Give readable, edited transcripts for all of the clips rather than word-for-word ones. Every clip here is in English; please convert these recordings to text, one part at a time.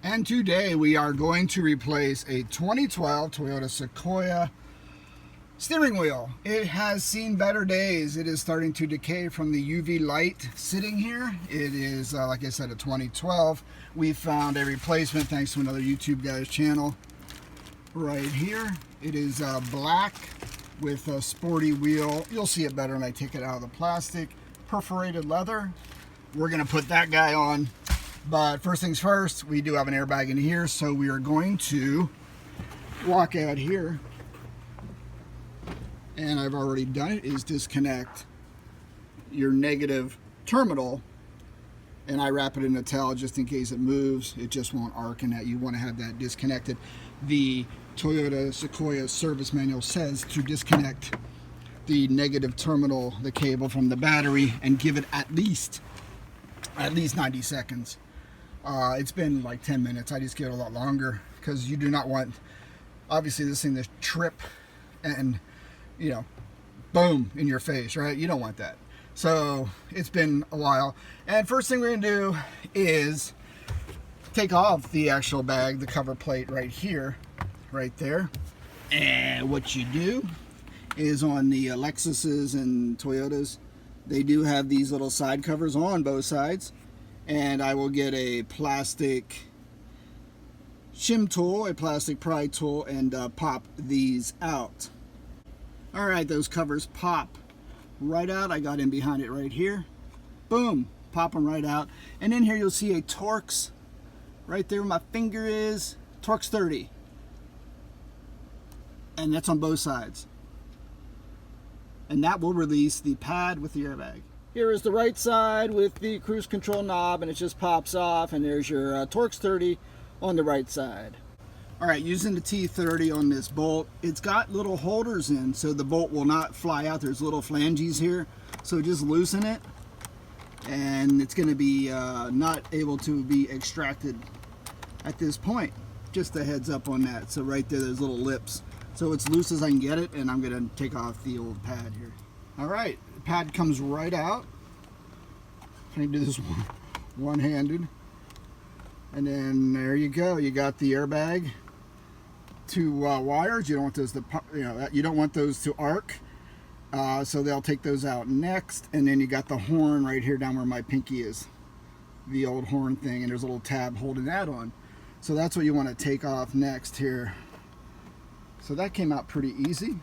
And today we are going to replace a 2012 Toyota Sequoia steering wheel. It has seen better days. It is starting to decay from the UV light sitting here. It is, like I said, a 2012. We found a replacement thanks to another YouTube guy's channel right here. It is black with a sporty wheel. You'll see it better when I take it out of the plastic. Perforated leather. We're going to put that guy on. But first things first, we do have an airbag in here, so we are going to walk out here, and I've already done it, is disconnect your negative terminal, and I wrap it in a towel just in case it moves. It just won't arc, and that you want to have that disconnected. The Toyota Sequoia service manual says to disconnect the negative terminal, the cable from the battery, and give it at least 90 seconds. It's been like 10 minutes. I just give it a lot longer because you do not want, obviously, this thing to trip and, you know, boom, in your face, right? You don't want that. So it's been a while. And first thing we're going to do is take off the actual bag, the cover plate right here, right there. And what you do is on the Lexuses and Toyotas, they do have these little side covers on both sides. And I will get a plastic shim tool, a plastic pry tool, and pop these out. All right, those covers pop right out. I got in behind it right here. Boom, pop them right out. And in here you'll see a Torx right there where my finger is. Torx 30. And that's on both sides. And that will release the pad with the airbag. Here is the right side with the cruise control knob, and it just pops off, and there's your Torx 30 on the right side. All right, using the T30 on this bolt, it's got little holders in, so the bolt will not fly out. There's little flanges here, so just loosen it, and it's going to be not able to be extracted at this point. Just a heads up on that. So right there, there's little lips. So it's loose as I can get it, and I'm going to take off the old pad here. All right, the pad comes right out. Can I do this one-handed? And then there you go. You got the airbag. Two wires. You don't want those to, you don't want those to arc. So they'll take those out next. And then you got the horn right here down where my pinky is. The old horn thing, and there's a little tab holding that on. So that's what you want to take off next here. So that came out pretty easy.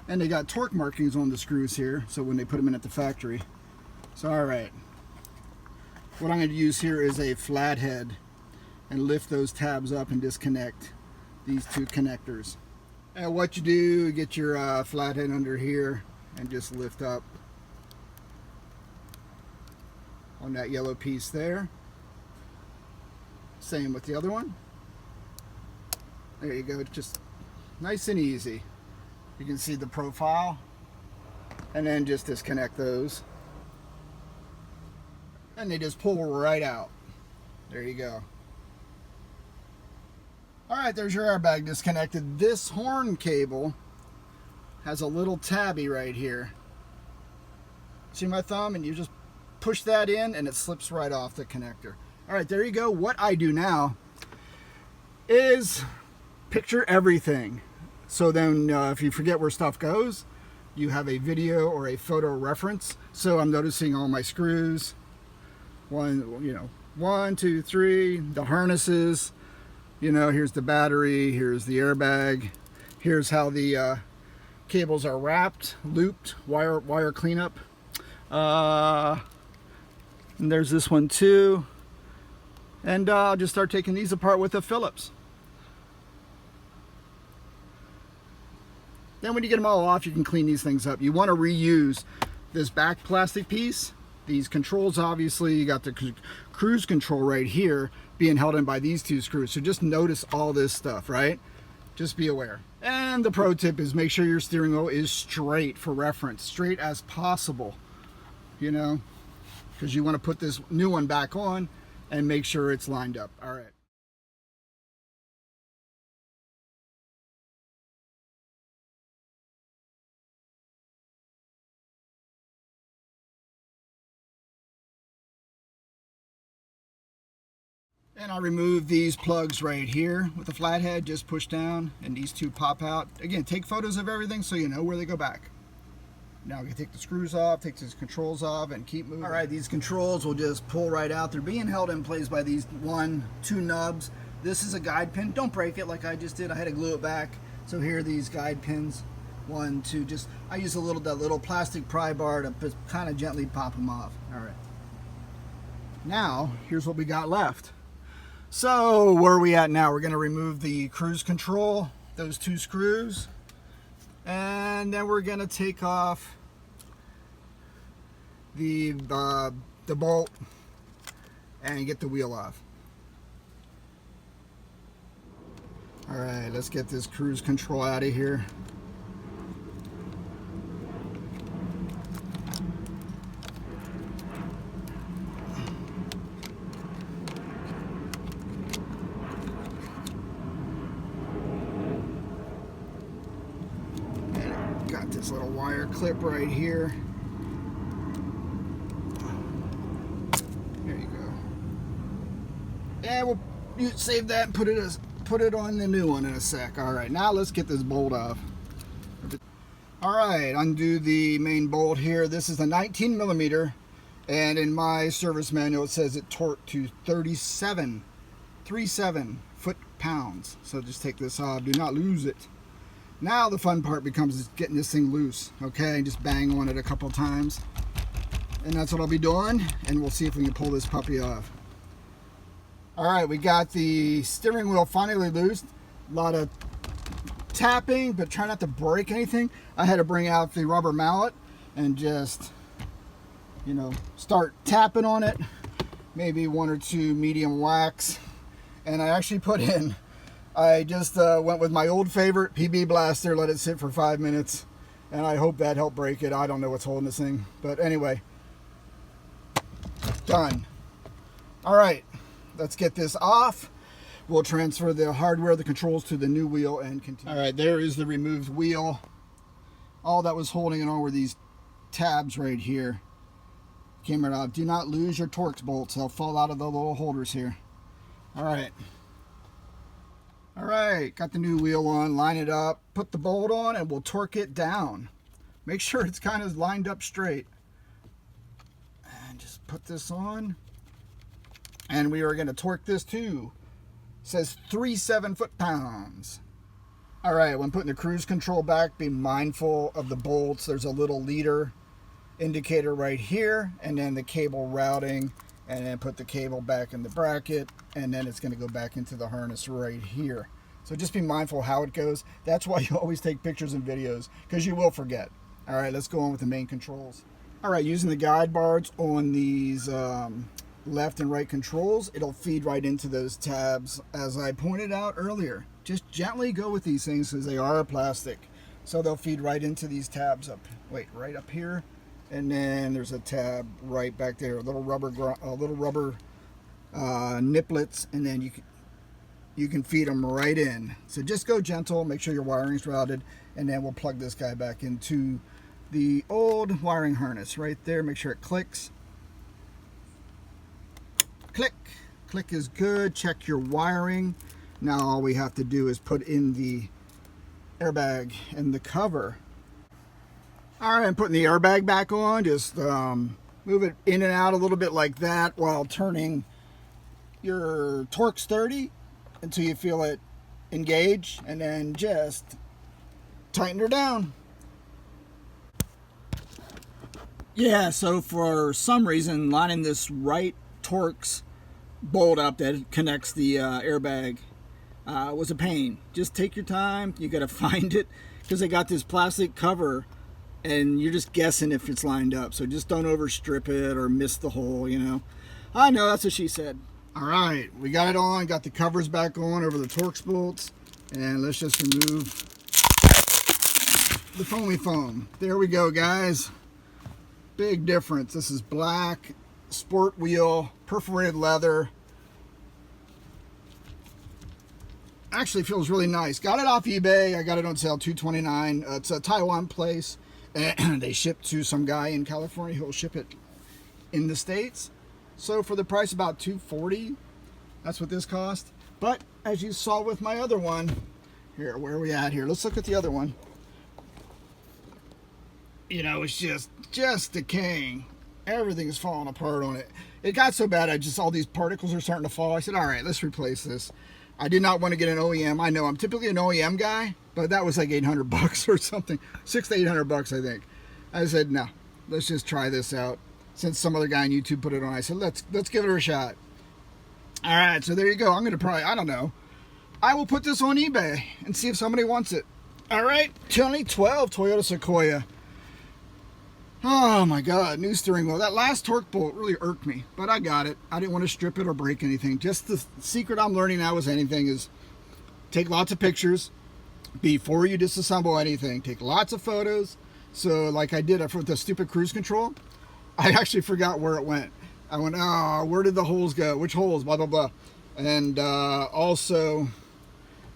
And they got torque markings on the screws here, so when they put them in at the factory. So all right, what I'm going to use here is a flathead and lift those tabs up and disconnect these two connectors. And what you do, get your flathead under here and just lift up on that yellow piece there. Same with the other one. There you go, just nice and easy. You can see the profile, and then just disconnect those, and they just pull right out. There you go. All right, there's your airbag disconnected. This horn cable has a little tabby right here. See my thumb? And you just push that in and it slips right off the connector. All right, there you go. What I do now is picture everything. So then if you forget where stuff goes, you have a video or a photo reference. So I'm noticing all my screws. One, two, three, the harnesses. Here's the battery, here's the airbag. Here's how the cables are wrapped, looped, wire cleanup. And there's this one too. And I'll just start taking these apart with a Phillips. Then when you get them all off, you can clean these things up. You want to reuse this back plastic piece. These controls, obviously, you got the cruise control right here being held in by these two screws. So just notice all this stuff, right? Just be aware. And the pro tip is make sure your steering wheel is straight for reference, straight as possible, because you want to put this new one back on and make sure it's lined up. All right. And I remove these plugs right here with the flathead, just push down, and these two pop out. Again, take photos of everything so you know where they go back. Now I can take the screws off, take these controls off, and keep moving. All right, these controls will just pull right out. They're being held in place by these 2 nubs. This is a guide pin. Don't break it like I just did. I had to glue it back. So here are these guide pins. 1, 2, just, I use that little plastic pry bar to kind of gently pop them off. All right. Now, here's what we got left. So where are we at now? We're going to remove the cruise control, those 2 screws, and then we're going to take off the bolt and get the wheel off. All right, let's get this cruise control out of here. Got this little wire clip right here. There you go. And we'll save that and put it on the new one in a sec. All right, now let's get this bolt off. All right, undo the main bolt here. This is a 19 millimeter, and in my service manual it says it torqued to 37 foot-pounds. So just take this off. Do not lose it. Now the fun part becomes getting this thing loose, okay? Just bang on it a couple times. And that's what I'll be doing, and we'll see if we can pull this puppy off. All right, we got the steering wheel finally loose. A lot of tapping, but try not to break anything. I had to bring out the rubber mallet and just, you know, start tapping on it. Maybe 1 or 2 medium whacks. And I actually put in, I just went with my old favorite PB Blaster, let it sit for 5 minutes, and I hope that helped break it. I don't know what's holding this thing, but anyway, done. All right, let's get this off. We'll transfer the hardware, the controls to the new wheel and continue. All right, there is the removed wheel. All that was holding it on were these tabs right here. Came right out. Do not lose your Torx bolts. They'll fall out of the little holders here. All right. All right, got the new wheel on, line it up, put the bolt on, and we'll torque it down. Make sure it's kind of lined up straight. And just put this on. And we are going to torque this too. It says 37 foot-pounds. All right, when putting the cruise control back, be mindful of the bolts. There's a little leader indicator right here, and then the cable routing, and then put the cable back in the bracket, and then it's going to go back into the harness right here. So just be mindful how it goes. That's why you always take pictures and videos, because you will forget. All right, let's go on with the main controls. All right, using the guide bars on these left and right controls, it'll feed right into those tabs. As I pointed out earlier, just gently go with these things because they are plastic. So they'll feed right into these tabs right up here. And then there's a tab right back there, a little rubber niplets, and then you can feed them right in. So just go gentle, make sure your wiring's routed, and then we'll plug this guy back into the old wiring harness right there. Make sure it clicks. Click. Click is good. Check your wiring. Now all we have to do is put in the airbag and the cover. All right, I'm putting the airbag back on. Just move it in and out a little bit like that while turning your Torx 30 until you feel it engage, and then just tighten her down. Yeah, so for some reason, lining this right Torx bolt up that connects the airbag was a pain. Just take your time. You got to find it because they got this plastic cover and you're just guessing if it's lined up. So just don't overstrip it or miss the hole, you know. I know, that's what she said. All right, we got it on, got the covers back on over the Torx bolts, and let's just remove the foamy foam. There we go, guys. Big difference. This is black, sport wheel, perforated leather. Actually feels really nice. Got it off eBay. I got it on sale, $229. It's a Taiwan place, and they ship to some guy in California who will ship it in the States. So for the price about $240, That's what this cost. But as you saw with my other one, here, where are we at here? Let's look at the other one. You know, it's just decaying. Everything is falling apart on it. It got so bad, all these particles are starting to fall. I said, all right, let's replace this. I did not want to get an OEM. I know I'm typically an OEM guy, but that was like 800 bucks or something. 600 to 800 bucks, I think. I said, no, let's just try this out. Since some other guy on YouTube put it on, I said, let's give it a shot. All right, so there you go. I'm going to probably, I don't know. I will put this on eBay and see if somebody wants it. All right, 2012 Toyota Sequoia. Oh my God, new steering wheel. That last torque bolt really irked me, but I got it. I didn't want to strip it or break anything. Just the secret I'm learning now is anything is take lots of pictures before you disassemble anything. Take lots of photos. So like I did for the stupid cruise control, I actually forgot where it went. I went, oh, where did the holes go? Which holes? Blah, blah, blah. And also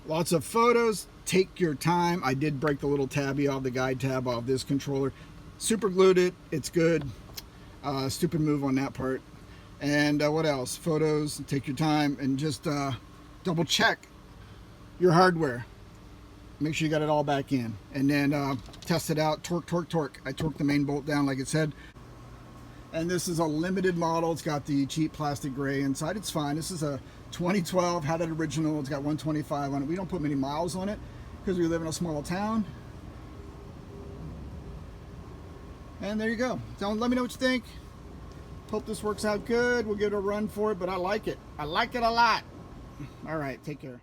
lots of photos. Take your time. I did break the little tabby off, the guide tab off this controller. Super glued it. It's good. Stupid move on that part. And what else? Photos. Take your time and just double check your hardware. Make sure you got it all back in. And then test it out. Torque, torque, torque. I torqued the main bolt down like it said. And this is a limited model. It's got the cheap plastic gray inside. It's fine. This is a 2012. Had it original. It's got 125 on it. We don't put many miles on it because we live in a small town. And there you go. So let me know what you think. Hope this works out good. We'll give it a run for it, but I like it. I like it a lot. All right, take care.